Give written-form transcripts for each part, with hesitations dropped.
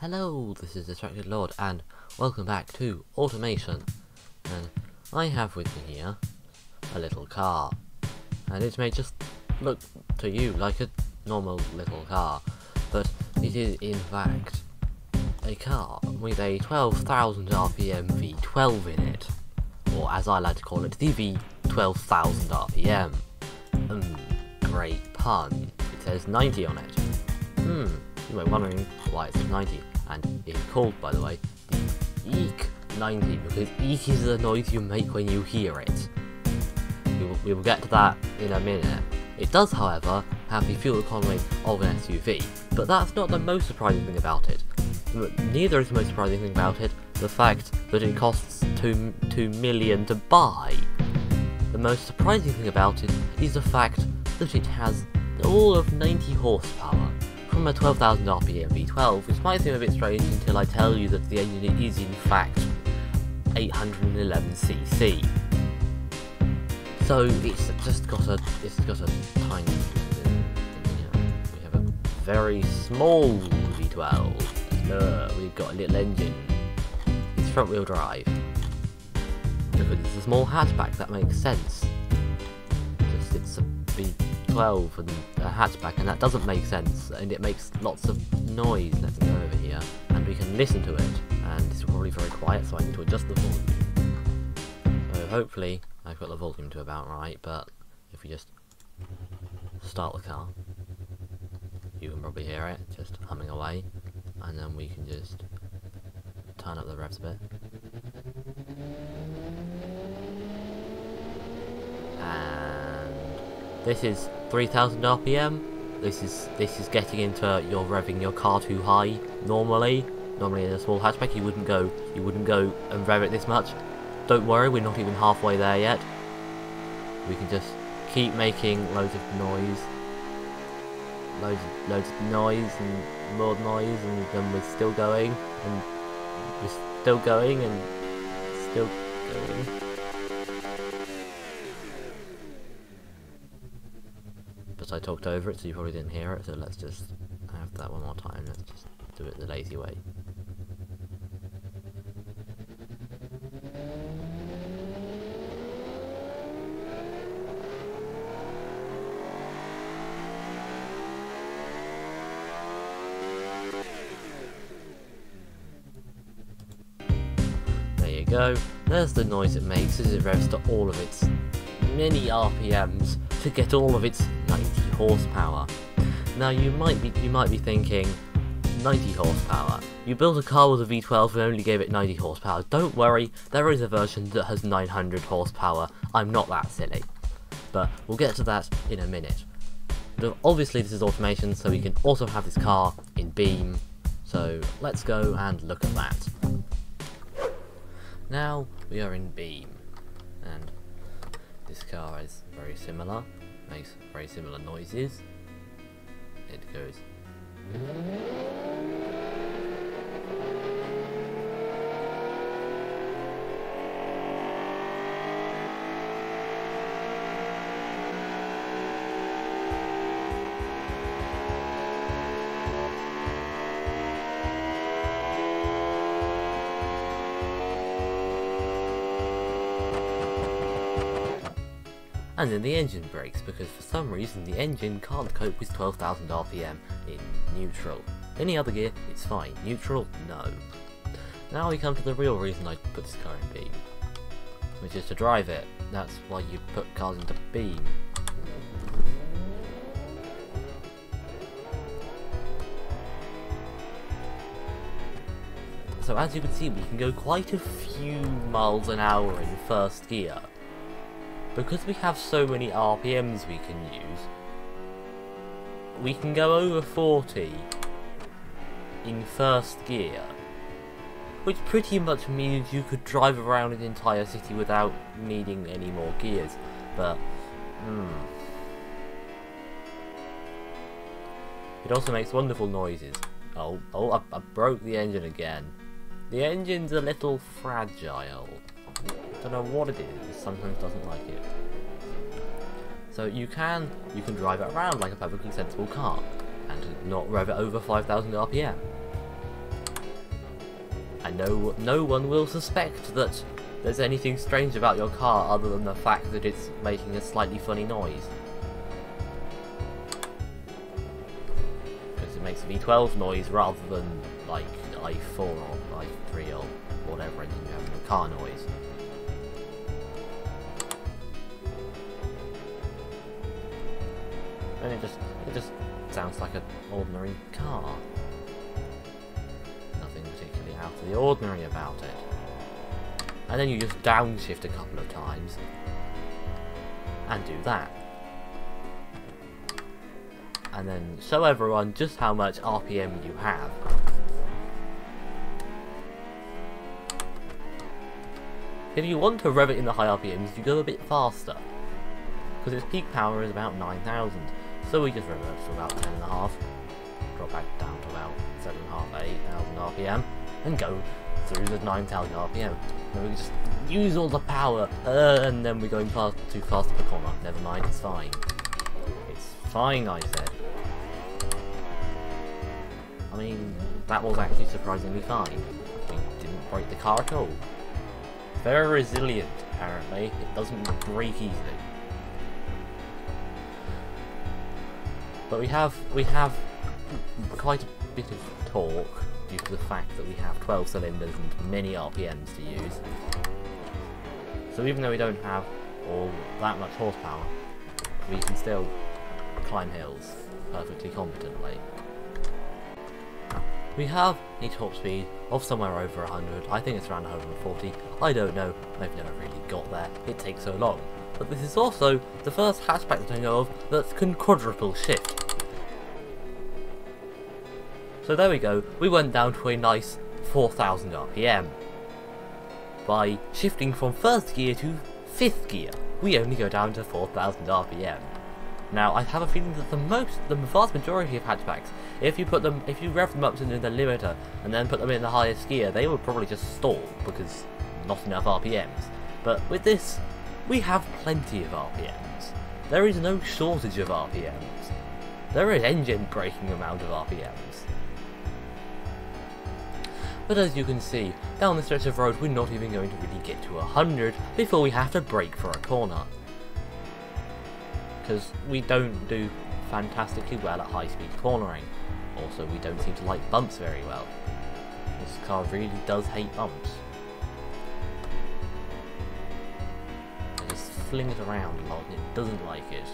Hello, this is Distracted Lord, and welcome back to Automation. And I have with me here a little car, and it may just look to you like a normal little car, but it is in fact a car with a 12000 RPM V12 in it, or as I like to call it, the V12000 RPM. Great pun. It says 90 on it. You might be wondering why it says 90, and it's called, by the way, the Eek 90, because eek is the noise you make when you hear it. We will get to that in a minute. It does, however, have the fuel economy of an SUV, but that's not the most surprising thing about it. Neither is the most surprising thing about it the fact that it costs $2 million to buy. The most surprising thing about it is the fact that it has all of 90 horsepower from a 12000 RPM V12, which might seem a bit strange until I tell you that the engine is in fact 811cc. So it's just got a tiny engine. We have a very small V12. We've got a little engine. It's front wheel drive. Because it's a small hatchback, that makes sense. Just it's a V12 and a hatchback, and that doesn't make sense, and it makes lots of noise. Let's go over here, and we can listen to it, and it's probably very quiet, so I need to adjust the volume. So hopefully I've got the volume to about right, but if we just start the car, you can probably hear it just humming away, and then we can just turn up the revs a bit. And this is 3000 RPM. This is getting into you're revving your car too high. Normally in a small hatchback you wouldn't go and rev it this much. Don't worry, we're not even halfway there yet. We can just keep making loads of noise. Loads of noise and more noise, and then we're still going, and we're still going, and still going. But I talked over it, so you probably didn't hear it, so let's just have that one more time. Let's just do it the lazy way. There you go. There's the noise it makes as it revs to all of its many RPMs to get all of its 90 horsepower. Now you might be thinking, 90 horsepower? You built a car with a V12 and only gave it 90 horsepower. Don't worry, there is a version that has 900 horsepower. I'm not that silly. But we'll get to that in a minute. But obviously this is automation, so we can also have this car in Beam. So let's go and look at that. Now we are in Beam, and this car is very similar, makes very similar noises. It goes. And then the engine brakes, because for some reason the engine can't cope with 12,000 RPM in neutral. Any other gear, it's fine. Neutral, no. Now we come to the real reason I put this car in Beam, which is to drive it. That's why you put cars into Beam. So as you can see, we can go quite a few miles an hour in first gear. Because we have so many RPMs we can use, we can go over 40 in first gear, which pretty much means you could drive around an entire city without needing any more gears, but it also makes wonderful noises. I broke the engine again. The engine's a little fragile. Don't know what it is, sometimes doesn't like it. So you can drive it around like a perfectly sensible car and not rev it over 5000 RPM. And no one will suspect that there's anything strange about your car other than the fact that it's making a slightly funny noise. Because it makes a V12 noise rather than like i4 or i3 or whatever engine you have in your car noise. And it just sounds like an ordinary car. Nothing particularly out of the ordinary about it. And then you just downshift a couple of times and do that. And then show everyone just how much RPM you have. If you want to rev it in the high RPMs, you go a bit faster. Because its peak power is about 9,000. So we just reverse to about 10.5, drop back down to about 7.5, 8,000 RPM, and go through the 9,000 RPM. And we just use all the power, and then we're going too fast up the corner. Never mind, it's fine. It's fine, I said. I mean, that was actually surprisingly fine. We didn't break the car at all. Very resilient, apparently. It doesn't break easily. But we have quite a bit of torque due to the fact that we have 12 cylinders and many RPMs to use. So even though we don't have all that much horsepower, we can still climb hills perfectly competently. We have a top speed of somewhere over 100, I think it's around 140, I don't know, I've never really got there, it takes so long. But this is also the first hatchback that I know of that can quadruple shift. So there we go, we went down to a nice 4,000 RPM. By shifting from first gear to fifth gear, we only go down to 4,000 RPM. Now I have a feeling that the vast majority of hatchbacks, if you rev them up to the limiter and then put them in the highest gear, they would probably just stall because not enough RPMs. But with this, we have plenty of RPMs. There is no shortage of RPMs. There is engine braking amount of RPMs. But as you can see, down the stretch of road we're not even going to really get to 100 before we have to brake for a corner. Because we don't do fantastically well at high speed cornering. Also, we don't seem to like bumps very well. This car really does hate bumps. Fling it around a lot and it doesn't like it.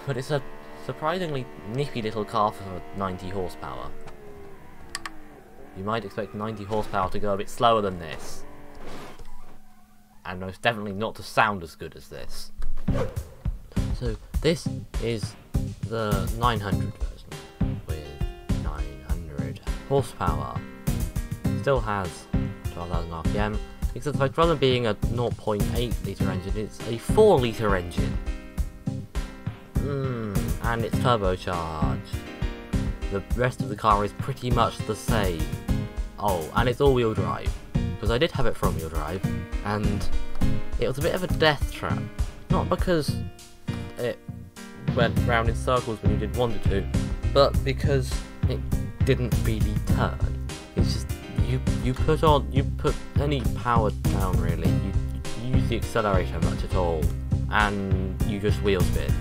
But it's a surprisingly nippy little car for 90 horsepower. You might expect 90 horsepower to go a bit slower than this. And most definitely not to sound as good as this. So this is the 900 version with 900 horsepower. Still has 12,000 RPM. Except the fact rather than being a 0.8 litre engine, it's a 4 litre engine. And it's turbocharged. The rest of the car is pretty much the same. Oh, and it's all-wheel drive. Because I did have it front-wheel drive, and it was a bit of a death trap. Not because it went round in circles when you didn't want it to, but because it didn't really turn. It's just you put any power down really, you use the accelerator much at all, and you just wheel spin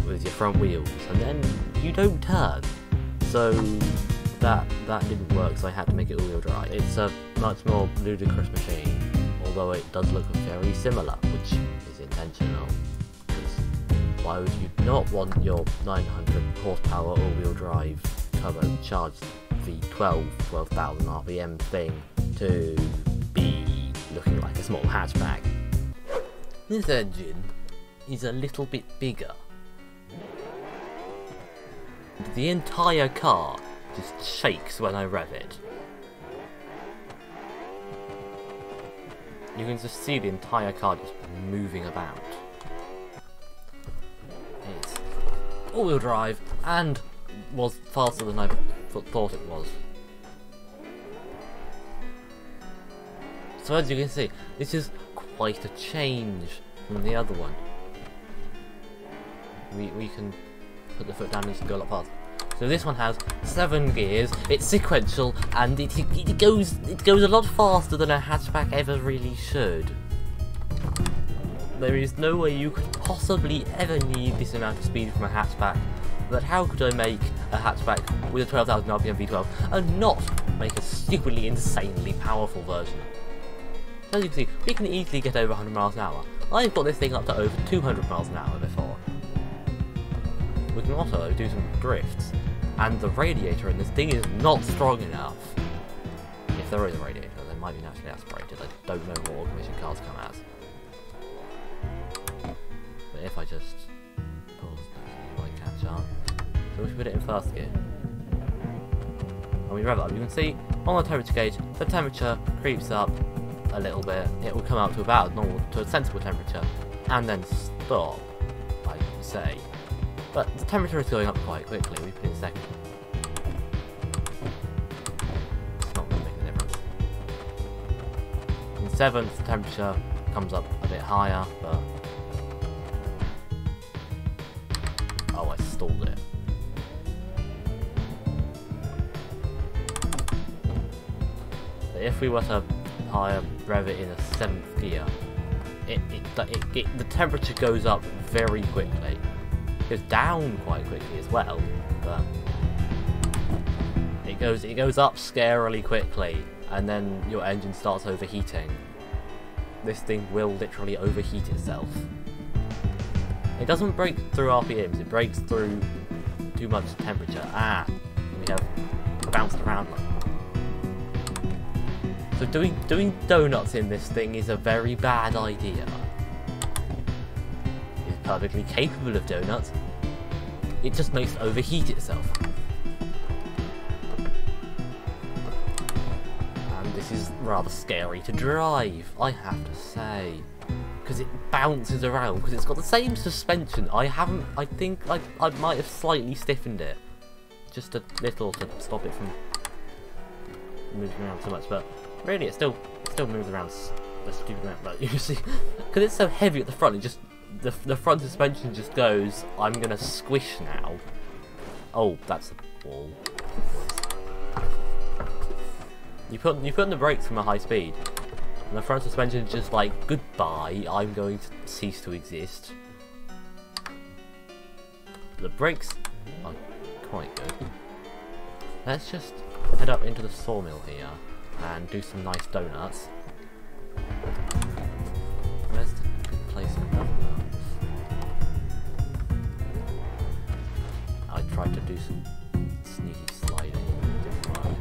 with your front wheels, and then you don't turn. So that didn't work, so I had to make it all-wheel drive. It's a much more ludicrous machine, although it does look very similar, which is intentional. Why would you not want your 900 horsepower all-wheel drive turbocharged V12 12,000 RPM thing to be looking like a small hatchback? This engine is a little bit bigger. The entire car just shakes when I rev it. You can just see the entire car just moving about. It's all-wheel drive and was faster than I thought it was. So as you can see, this is quite a change from the other one. We can put the foot down and just go a lot faster. So this one has 7 gears, it's sequential, and it goes a lot faster than a hatchback ever really should. There is no way you could possibly ever need this amount of speed from a hatchback, but how could I make a hatchback with a 12000 RPM V12 and not make a stupidly insanely powerful version? As you can see, we can easily get over 100 miles an hour. I've got this thing up to over 200 miles an hour before. We can also do some drifts, and the radiator in this thing is not strong enough. If there is a radiator, they might be naturally aspirated. I don't know what augmentation cars come as. But if I just pause, it might catch up. So we should put it in first gear. And we rev it up. You can see on the temperature gauge, the temperature creeps up a little bit. It will come up to about normal, to a sensible temperature, and then stop, I would say. But the temperature is going up quite quickly. We put in second. It's not going to make a difference. In 7th, the temperature comes up a bit higher, but oh, I stalled it. But if we were to rev it in a 7th gear, the temperature goes up very quickly. It goes down quite quickly as well, but it goes up scarily quickly, and then your engine starts overheating. This thing will literally overheat itself. It doesn't break through RPMs, it breaks through too much temperature. We have bounced around like. So doing donuts in this thing is a very bad idea. It's perfectly capable of donuts. It just makes it overheat itself. And this is rather scary to drive, I have to say. Because it bounces around, because it's got the same suspension. I think I might have slightly stiffened it. Just a little to stop it from moving around so much, but really, it still moves around a stupid amount. But you see, because it's so heavy at the front, it just the front suspension just goes. I'm gonna squish now. Oh, that's a ball. You put in the brakes from a high speed, and the front suspension is just like goodbye. I'm going to cease to exist. The brakes are quite good. Let's just head up into the sawmill here and do some nice donuts. Where's the good place for donuts? I tried to do some sneaky sliding, it didn't work.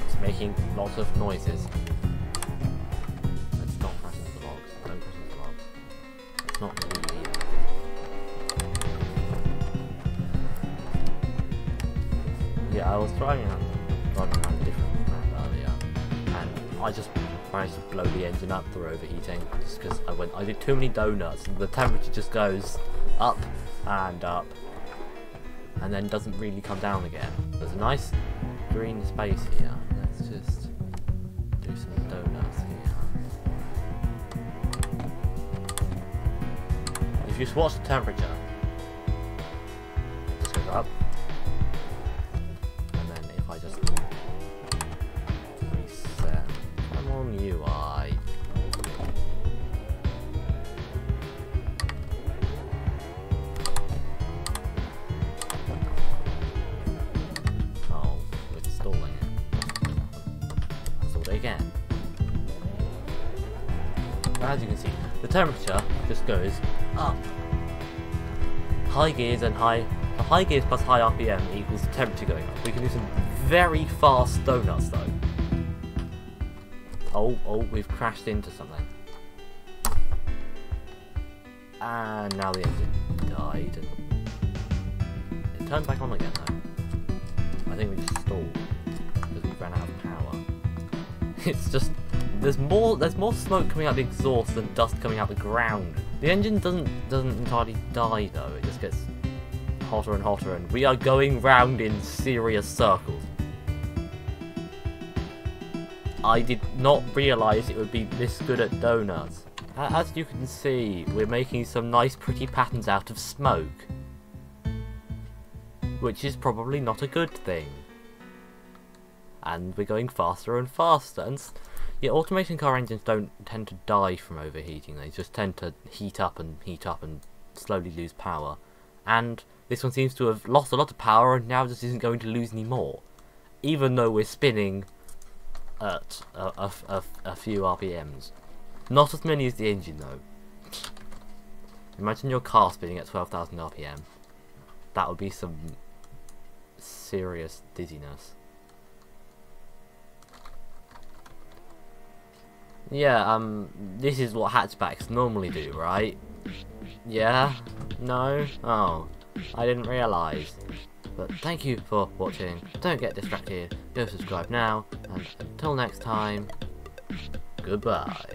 It's making lots of noises. Let's not crash into the logs. Don't crash into the logs. It's not really either. Yeah, I was driving around a different map earlier, and I just managed to blow the engine up through overheating, just because I did too many donuts, and the temperature just goes up, and then doesn't really come down again. There's a nice green space here. Let's just do some donuts here. If you just watch the temperature, it just goes up. UI. Oh, we're stalling it. Stalled it again. As you can see, the temperature just goes up. High gears and high gears plus high RPM equals the temperature going up. We can do some very fast donuts though. Oh, we've crashed into something. And now the engine died. It turned back on again though. I think we just stalled because we ran out of power. It's just there's more smoke coming out the exhaust than dust coming out the ground. The engine doesn't entirely die though. It just gets hotter and hotter, and we are going round in serious circles. I did not realise it would be this good at donuts. as you can see, we're making some nice pretty patterns out of smoke. Which is probably not a good thing. And we're going faster and faster. And yeah, automation car engines don't tend to die from overheating. They just tend to heat up and slowly lose power. And this one seems to have lost a lot of power and now just isn't going to lose any more. Even though we're spinning at a few RPMs. Not as many as the engine though. Imagine your car spinning at 12,000 RPM. That would be some serious dizziness. Yeah, this is what hatchbacks normally do, right? Yeah? No? Oh, I didn't realise. But thank you for watching. Don't get distracted. Go subscribe now. And until next time, goodbye.